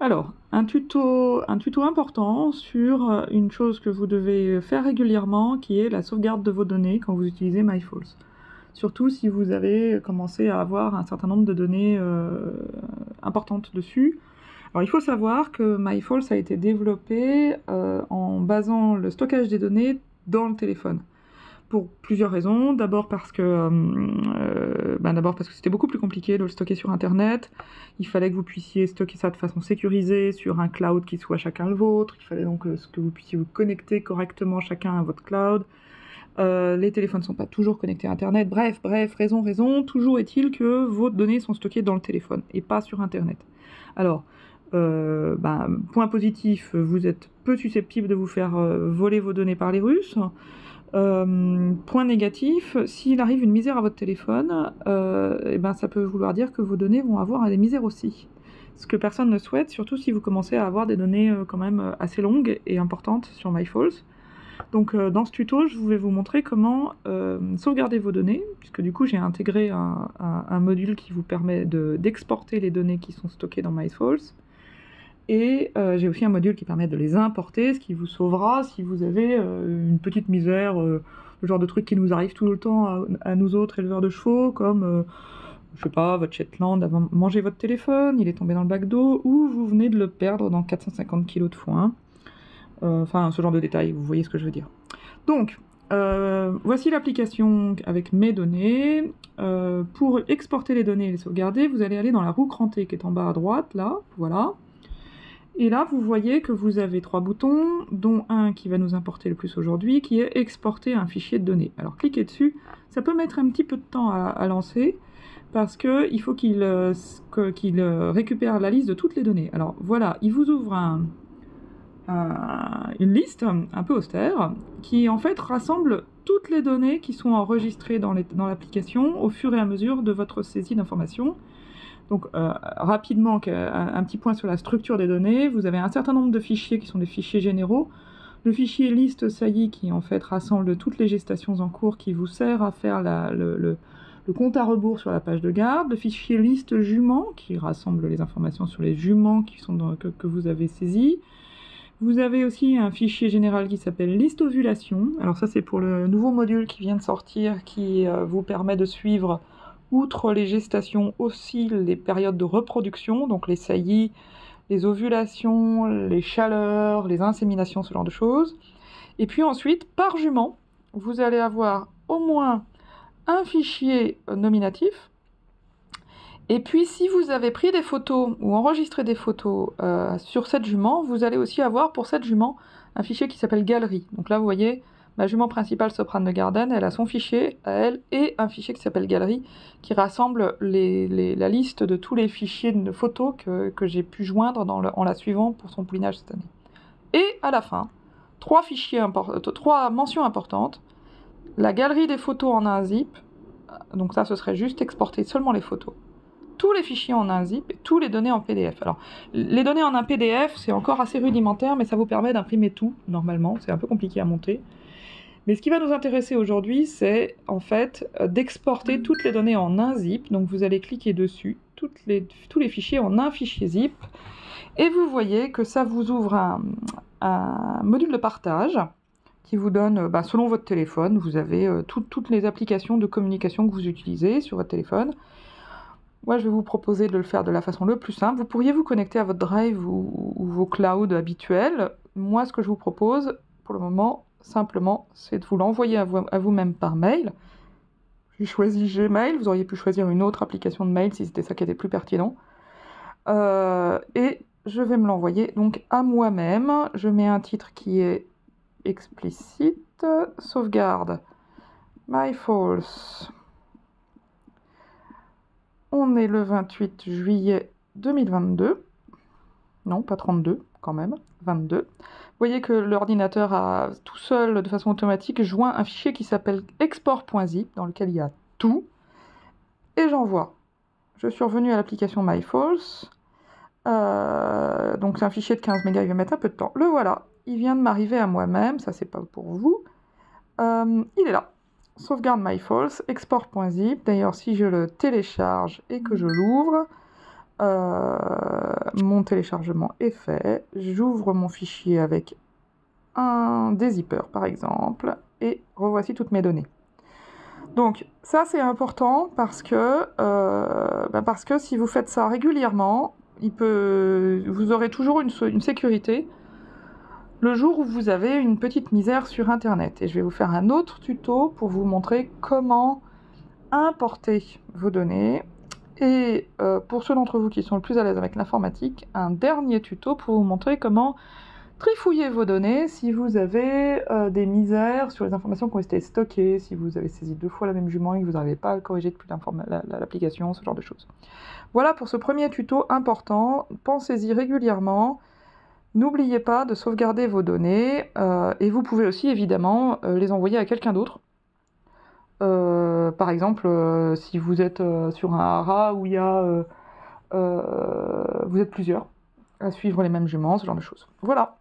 Alors, un tuto important sur une chose que vous devez faire régulièrement, qui est la sauvegarde de vos données quand vous utilisez MyFalls. Surtout si vous avez commencé à avoir un certain nombre de données importantes dessus. Alors, il faut savoir que MyFalls a été développé en basant le stockage des données dans le téléphone. Pour plusieurs raisons. D'abord parce que c'était beaucoup plus compliqué de le stocker sur Internet. Il fallait que vous puissiez stocker ça de façon sécurisée sur un cloud qui soit chacun le vôtre. Il fallait donc que vous puissiez vous connecter correctement chacun à votre cloud. Les téléphones ne sont pas toujours connectés à Internet. Bref, raison. Toujours est-il que vos données sont stockées dans le téléphone et pas sur Internet. Alors, point positif, vous êtes peu susceptible de vous faire voler vos données par les Russes. Point négatif, s'il arrive une misère à votre téléphone, ça peut vouloir dire que vos données vont avoir des misères aussi. Ce que personne ne souhaite, surtout si vous commencez à avoir des données quand même assez longues et importantes sur MyFalls. Donc dans ce tuto, je vais vous montrer comment sauvegarder vos données, puisque du coup j'ai intégré un module qui vous permet d'exporter les données qui sont stockées dans MyFalls. Et j'ai aussi un module qui permet de les importer, ce qui vous sauvera si vous avez une petite misère, le genre de truc qui nous arrive tout le temps à nous autres éleveurs de chevaux, comme, je sais pas, votre Shetland a mangé votre téléphone, il est tombé dans le bac d'eau, ou vous venez de le perdre dans 450 kg de foin. Enfin, ce genre de détails, vous voyez ce que je veux dire. Donc, voici l'application avec mes données. Pour exporter les données et les sauvegarder, vous allez aller dans la roue crantée qui est en bas à droite, là, voilà. Et là, vous voyez que vous avez 3 boutons, dont un qui va nous importer le plus aujourd'hui, qui est exporter un fichier de données. Alors cliquez dessus, ça peut mettre un petit peu de temps à lancer, parce qu'il faut qu'il récupère la liste de toutes les données. Alors voilà, il vous ouvre une liste un peu austère, qui en fait rassemble toutes les données qui sont enregistrées dans l'application au fur et à mesure de votre saisie d'informations. Donc rapidement, un petit point sur la structure des données. Vous avez un certain nombre de fichiers qui sont des fichiers généraux. Le fichier liste SAII qui en fait rassemble toutes les gestations en cours qui vous sert à faire le compte à rebours sur la page de garde. Le fichier liste jument qui rassemble les informations sur les juments que vous avez saisies. Vous avez aussi un fichier général qui s'appelle liste ovulation. Alors ça c'est pour le nouveau module qui vient de sortir qui vous permet de suivre, outre les gestations, aussi les périodes de reproduction, donc les saillies, les ovulations, les chaleurs, les inséminations, ce genre de choses. Et puis ensuite, par jument, vous allez avoir au moins un fichier nominatif. Et puis si vous avez pris des photos ou enregistré des photos sur cette jument, vous allez aussi avoir pour cette jument un fichier qui s'appelle galerie. Donc là, vous voyez, ma jument principale, Soprane de Garden, elle a son fichier à elle et un fichier qui s'appelle Galerie, qui rassemble la liste de tous les fichiers de photos que j'ai pu joindre en la suivant pour son poulinage cette année. Et à la fin, 3 mentions importantes. La galerie des photos en un zip, donc ça ce serait juste exporter seulement les photos. Tous les fichiers en un zip et tous les données en PDF. Alors, les données en un PDF, c'est encore assez rudimentaire, mais ça vous permet d'imprimer tout, normalement. C'est un peu compliqué à monter. Mais ce qui va nous intéresser aujourd'hui, c'est en fait d'exporter toutes les données en un zip. Donc vous allez cliquer dessus, tous les fichiers en un fichier zip. Et vous voyez que ça vous ouvre un module de partage qui vous donne, selon votre téléphone, vous avez toutes les applications de communication que vous utilisez sur votre téléphone. Moi, je vais vous proposer de le faire de la façon le plus simple. Vous pourriez vous connecter à votre Drive ou vos clouds habituels. Moi, ce que je vous propose, pour le moment, simplement, c'est de vous l'envoyer à vous-même par mail. J'ai choisi Gmail, vous auriez pu choisir une autre application de mail si c'était ça qui était plus pertinent. Et je vais me l'envoyer donc à moi-même. Je mets un titre qui est explicite, sauvegarde, MyFalls. On est le 28 juillet 2022. Non, pas 32, quand même, 22. Vous voyez que l'ordinateur a tout seul, de façon automatique, joint un fichier qui s'appelle export.zip, dans lequel il y a tout, et j'envoie. Je suis revenu à l'application MyFalls. Donc c'est un fichier de 15 mégas, il va mettre un peu de temps. Le voilà, il vient de m'arriver à moi-même, ça c'est pas pour vous. Il est là. Sauvegarde MyFalls, export.zip. D'ailleurs, si je le télécharge et que je l'ouvre, Mon téléchargement est fait. J'ouvre mon fichier avec des zippers par exemple, et revoici toutes mes données. Donc ça c'est important parce que si vous faites ça régulièrement, vous aurez toujours une sécurité le jour où vous avez une petite misère sur internet. Et je vais vous faire un autre tuto pour vous montrer comment importer vos données. Et pour ceux d'entre vous qui sont le plus à l'aise avec l'informatique, un dernier tuto pour vous montrer comment trifouiller vos données si vous avez des misères sur les informations qui ont été stockées, si vous avez saisi 2 fois la même jument et que vous n'arrivez pas à le corriger depuis l'application, ce genre de choses. Voilà pour ce premier tuto important. Pensez-y régulièrement. N'oubliez pas de sauvegarder vos données et vous pouvez aussi évidemment les envoyer à quelqu'un d'autre. Par exemple, si vous êtes sur un haras où il y a, vous êtes plusieurs à suivre les mêmes juments, ce genre de choses. Voilà.